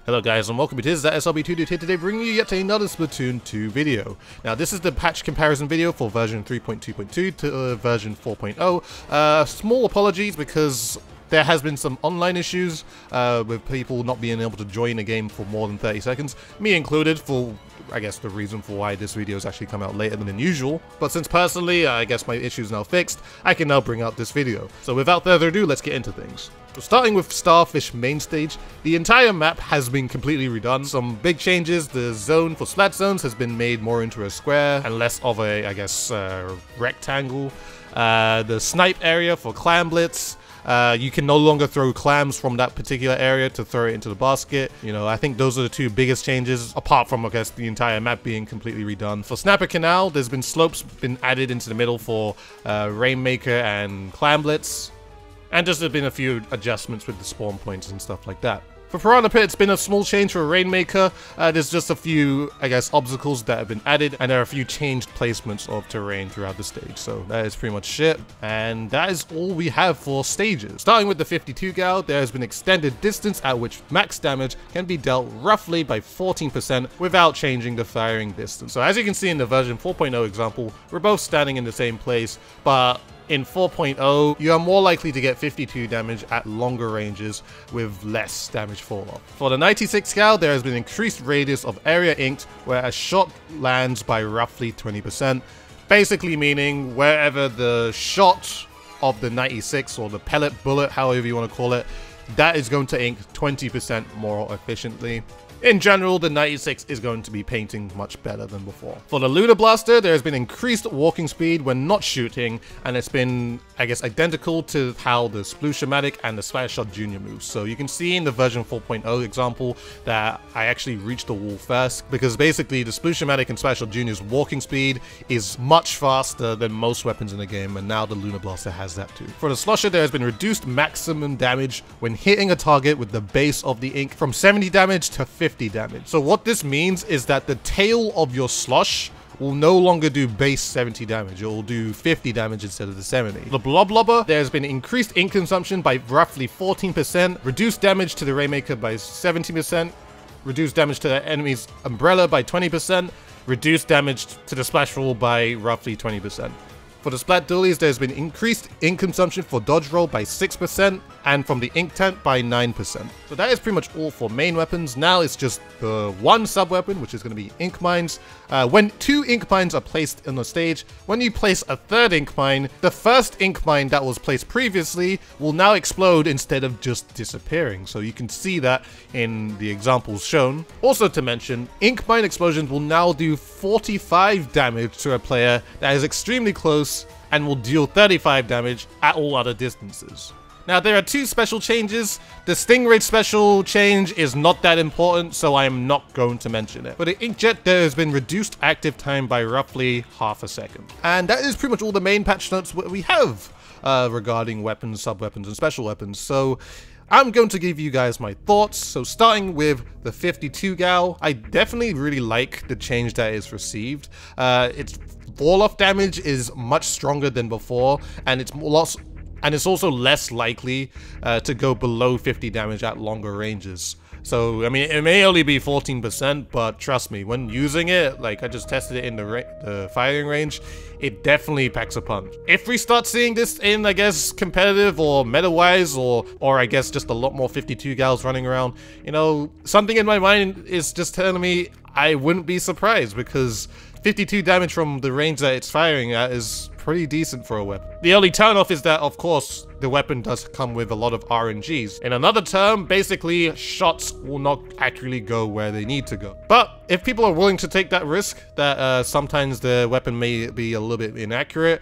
Hello guys and welcome to ThatSrb2DUDE here today, bringing you yet another Splatoon 2 video. Now this is the patch comparison video for version 3.2.2 to version 4.0. Small apologies because there has been some online issues with people not being able to join a game for more than 30 seconds, me included, for I guess the reason for why this video has actually come out later than usual. But since personally I guess my issue is now fixed, I can now bring out this video. So without further ado, let's get into things. So starting with Starfish main stage, the entire map has been completely redone. Some big changes: the zone for splat zones has been made more into a square and less of a, I guess, rectangle. The snipe area for clam blitz, you can no longer throw clams from that particular area to throw it into the basket. You know, I think those are the two biggest changes, apart from, I guess, the entire map being completely redone. For Snapper Canal, there's been slopes been added into the middle for Rainmaker and Clam Blitz. And just there's been a few adjustments with the spawn points and stuff like that. For Piranha Pit, it's been a small change for Rainmaker. There's just a few, I guess, obstacles that have been added, and there are a few changed placements of terrain throughout the stage. So that is pretty much it, and that is all we have for stages. Starting with the 52 gal, there has been extended distance at which max damage can be dealt roughly by 14% without changing the firing distance. So as you can see in the version 4.0 example, we're both standing in the same place, but in 4.0, you are more likely to get 52 damage at longer ranges with less damage fall off. For the 96 scale, there has been increased radius of area inked where a shot lands by roughly 20%, basically meaning wherever the shot of the 96 or the pellet bullet, however you want to call it, that is going to ink 20% more efficiently. In general, the 96 is going to be painting much better than before. For the Lunar Blaster, there has been increased walking speed when not shooting, and it's been, I guess, identical to how the Sploosh-O-Matic and the Splash Shot Junior moves. So you can see in the version 4.0 example that I actually reached the wall first, because basically the Sploosh-O-Matic and Splash Shot Junior's walking speed is much faster than most weapons in the game, and now the Lunar Blaster has that too. For the Slosher, there has been reduced maximum damage when hitting a target with the base of the ink from 70 damage to 50 damage. So what this means is that the tail of your slosh will no longer do base 70 damage, it will do 50 damage instead of the 70. The Blob Lobber, there has been increased ink consumption by roughly 14%, reduced damage to the Rainmaker by 70%, reduced damage to the enemy's Umbrella by 20%, reduced damage to the Splash Roll by roughly 20%. For the Splat Dualies, there's been increased ink consumption for Dodge Roll by 6% and from the Ink Tent by 9%. So that is pretty much all for main weapons. Now it's just the one sub-weapon, which is going to be Ink Mines. When two Ink Mines are placed on the stage, when you place a third Ink Mine, the first Ink Mine that was placed previously will now explode instead of just disappearing. So you can see that in the examples shown. Also to mention, Ink Mine explosions will now do 45 damage to a player that is extremely close and will deal 35 damage at all other distances. Now there are two special changes. The Stingray special change is not that important, so I am not going to mention it. For the Inkjet, there has been reduced active time by roughly half a second. And that is pretty much all the main patch notes we have regarding weapons, sub-weapons, and special weapons. So I'm going to give you guys my thoughts. So starting with the 52 gal, I definitely really like the change that is received. Its fall-off damage is much stronger than before, and it's also less likely to go below 50 damage at longer ranges. So, I mean, it may only be 14%, but trust me, when using it, like I just tested it in the firing range, it definitely packs a punch. If we start seeing this in, I guess, competitive or meta-wise, or I guess just a lot more 52 gals running around, you know, something in my mind is just telling me I wouldn't be surprised, because 52 damage from the range that it's firing at is pretty decent for a weapon. The only turn-off is that, of course, the weapon does come with a lot of RNGs. In another term, basically, shots will not actually go where they need to go. But if people are willing to take that risk, that sometimes the weapon may be a little bit inaccurate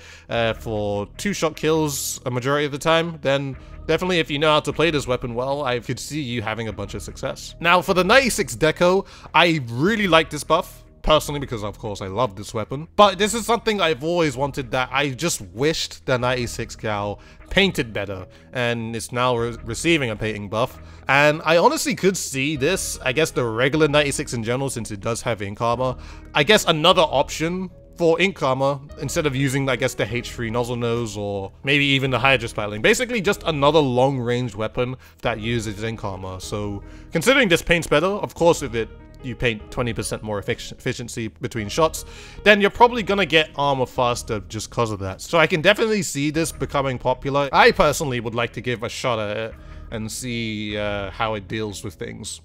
for two-shot kills a majority of the time, then definitely, if you know how to play this weapon well, I could see you having a bunch of success. Now, for the 96 Deco, I really like this buff, personally, because of course I love this weapon. But this is something I've always wanted, that I just wished the 96 gal painted better, and it's now receiving a painting buff. And I honestly could see this, I guess the regular 96 in general, since it does have ink armor, I guess another option for ink armor instead of using, I guess, the H3 nozzle nose or maybe even the Hydra Spatling. Basically just another long-range weapon that uses ink armor. So considering this paints better, of course if you paint 20% more efficiency between shots, then you're probably gonna get armor faster just because of that. So I can definitely see this becoming popular. I personally would like to give a shot at it and see how it deals with things.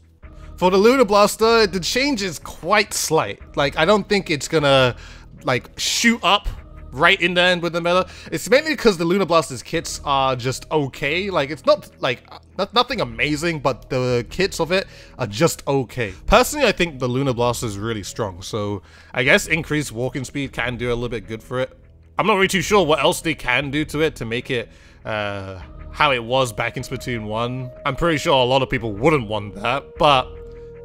For the Lunar Blaster, the change is quite slight. Like, I don't think it's gonna, like, shoot up right in the end with the meta. It's mainly because the Lunar Blaster's kits are just okay. Like, it's not, like, nothing amazing, but the kits of it are just okay. Personally, I think the Lunar Blaster is really strong, so I guess increased walking speed can do a little bit good for it. I'm not really too sure what else they can do to it to make it, how it was back in Splatoon 1. I'm pretty sure a lot of people wouldn't want that, but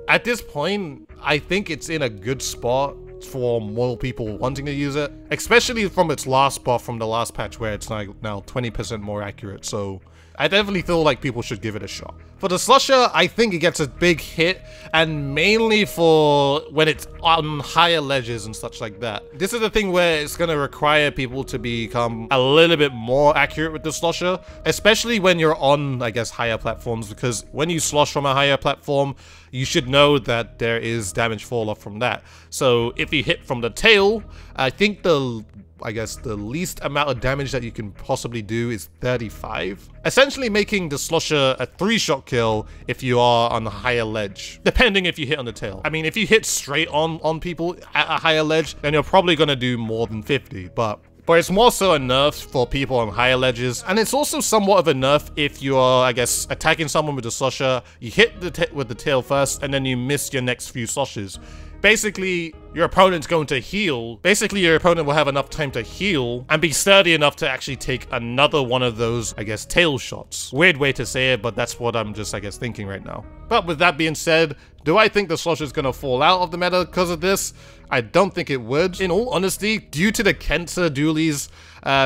at this point, I think it's in a good spot for more people wanting to use it, especially from its last buff from the last patch where it's now 20% more accurate, so I definitely feel like people should give it a shot. For the Slusher, I think it gets a big hit, and mainly for when it's on higher ledges and such like that. This is the thing where it's going to require people to become a little bit more accurate with the Slusher, especially when you're on, I guess, higher platforms, because when you slosh from a higher platform, you should know that there is damage fall off from that. So if you hit from the tail, I think the least amount of damage that you can possibly do is 35. Essentially making the Slusher a 3-shot kill if you are on a higher ledge, depending if you hit on the tail. I mean, if you hit straight on people at a higher ledge, then you're probably gonna do more than 50, but it's more so a nerf for people on higher ledges, and it's also somewhat of a nerf if you are, I guess, attacking someone with the Slusher, you hit with the tail first, and then you miss your next few Slushes. Basically, your opponent's going to heal. Basically, your opponent will have enough time to heal and be sturdy enough to actually take another one of those, I guess, tail shots. Weird way to say it, but that's what I'm just, I guess, thinking right now. But with that being said, do I think the Slusher is going to fall out of the meta because of this? I don't think it would. In all honesty, due to the Kenta dualies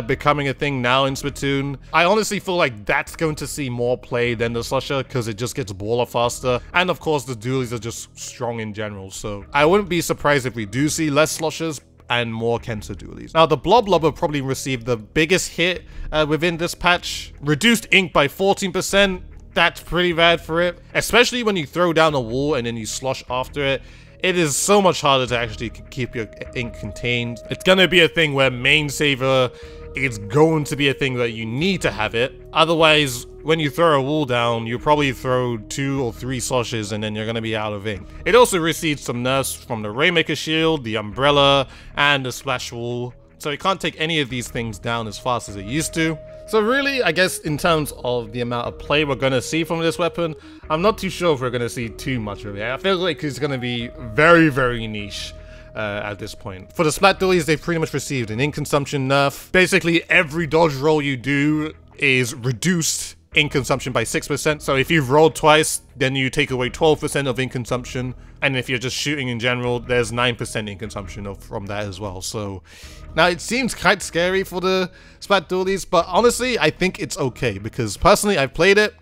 becoming a thing now in Splatoon, I honestly feel like that's going to see more play than the Slusher because it just gets baller faster. And of course, the dualies are just strong in general, so I wouldn't be surprised if we do see less Slushers and more Kenta dualies. Now, the Blob Lobber probably received the biggest hit within this patch. Reduced ink by 14%. That's pretty bad for it, especially when you throw down a wall and then you slosh after it. It is so much harder to actually keep your ink contained. It's gonna be a thing where main saver is going to be a thing that you need to have it. Otherwise, when you throw a wall down, you probably throw 2 or 3 sloshes and then you're gonna be out of ink. It also received some nerfs from the Rainmaker Shield, the Umbrella, and the Splash Wall. So it can't take any of these things down as fast as it used to. So really, I guess in terms of the amount of play we're going to see from this weapon, I'm not too sure if we're going to see too much of it. I feel like it's going to be very, very niche at this point. For the Splat dualies, they've pretty much received an ink consumption nerf. Basically, every dodge roll you do is reduced ink consumption by 6%. So if you've rolled twice, then you take away 12% of ink consumption. And if you're just shooting in general, there's 9% ink consumption from that as well. So now it seems quite scary for the Splat dualies, but honestly, I think it's okay because personally, I've played it.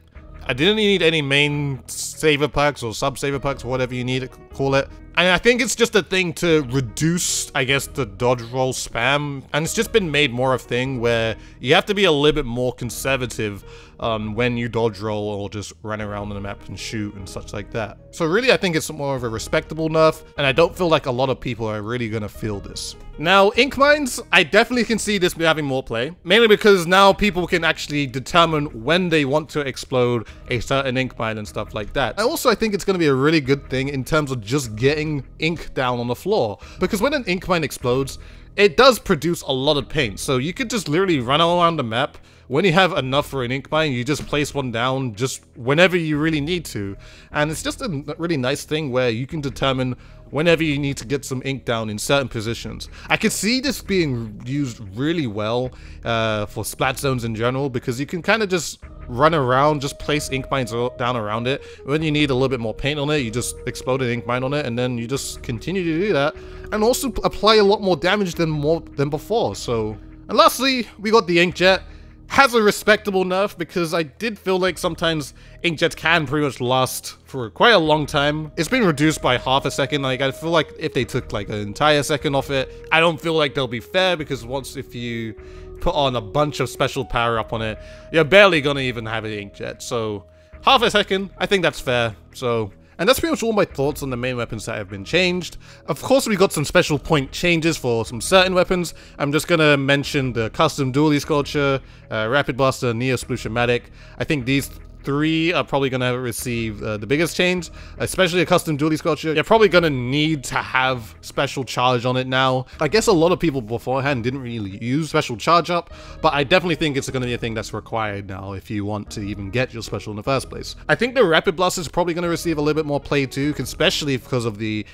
I didn't need any main saver packs or sub saver packs or whatever you need to call it. And I think it's just a thing to reduce, I guess, the dodge roll spam. And it's just been made more a thing where you have to be a little bit more conservative when you dodge roll or just run around on the map and shoot and such like that. So really, I think it's more of a respectable nerf, and I don't feel like a lot of people are really gonna feel this. Now, ink mines, I definitely can see this having more play, mainly because now people can actually determine when they want to explode a certain ink mine and stuff like that. And also, I think it's gonna be a really good thing in terms of just getting ink down on the floor, because when an ink mine explodes, it does produce a lot of paint, so you could just literally run all around the map. When you have enough for an ink mine, you just place one down just whenever you really need to. And it's just a really nice thing where you can determine whenever you need to get some ink down in certain positions. I could see this being used really well for splat zones in general, because you can kind of just run around, just place ink mines down around it. When you need a little bit more paint on it, you just explode an ink mine on it, and then you just continue to do that, and also apply a lot more damage than before. So, and lastly, we got the Inkjet. has a respectable nerf, because I did feel like sometimes Inkjets can pretty much last for quite a long time. It's been reduced by half a second. Like, I feel like if they took like an entire second off it, I don't feel like they'll be fair, because if you put on a bunch of special power up on it, you're barely gonna even have an Inkjet. So half a second, I think that's fair. And that's pretty much all my thoughts on the main weapons that have been changed. Of course, we got some special point changes for some certain weapons. I'm just gonna mention the custom dually sculpture, Rapid Blaster, Neo Splushamatic. I think these three are probably gonna receive the biggest change, especially a custom dually sculpture. You're probably gonna need to have special charge on it now. I guess a lot of people beforehand didn't really use special charge up, but I definitely think it's gonna be a thing that's required now if you want to even get your special in the first place. I think the Rapid Blast is probably gonna receive a little bit more play too, especially because of the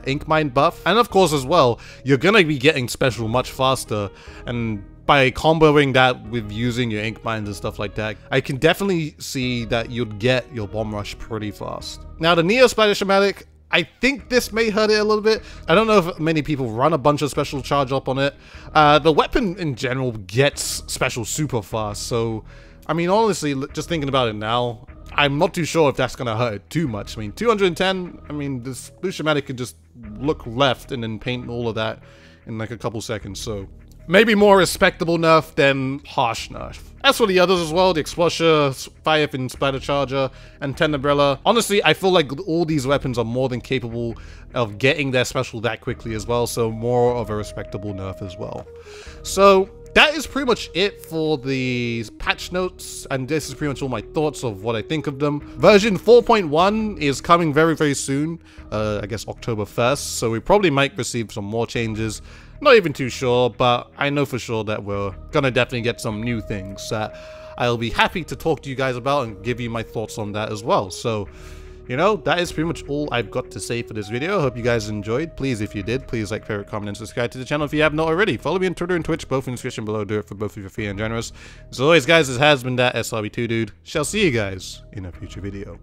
Ink Mine buff. And of course as well, you're gonna be getting special much faster, and by comboing that with using your ink mines and stuff like that, I can definitely see that you'd get your bomb rush pretty fast. Now the Neo Splushamatic, I think this may hurt it a little bit. I don't know if many people run a bunch of special charge up on it. The weapon in general gets special super fast, so I mean honestly, just thinking about it now, I'm not too sure if that's gonna hurt it too much. I mean 210, I mean this Splushamatic could just look left and then paint all of that in like a couple seconds, so maybe more respectable nerf than harsh nerf. As for the others as well, the Explosher, Fire and Splatter Charger, and Tenderbrella, honestly, I feel like all these weapons are more than capable of getting their special that quickly as well, so more of a respectable nerf as well. So that is pretty much it for the patch notes, and this is pretty much all my thoughts of what I think of them. Version 4.1 is coming very, very soon, I guess October 1st, so we probably might receive some more changes. Not even too sure, but I know for sure that we're gonna definitely get some new things that I'll be happy to talk to you guys about and give you my thoughts on that as well. So, you know, that is pretty much all I've got to say for this video. I hope you guys enjoyed. Please, if you did, please like, favorite, comment, and subscribe to the channel if you have not already. Follow me on Twitter and Twitch, both in the description below. Do it for both of you free and generous. As always, guys, this has been ThatSrb2DUDE. Shall see you guys in a future video.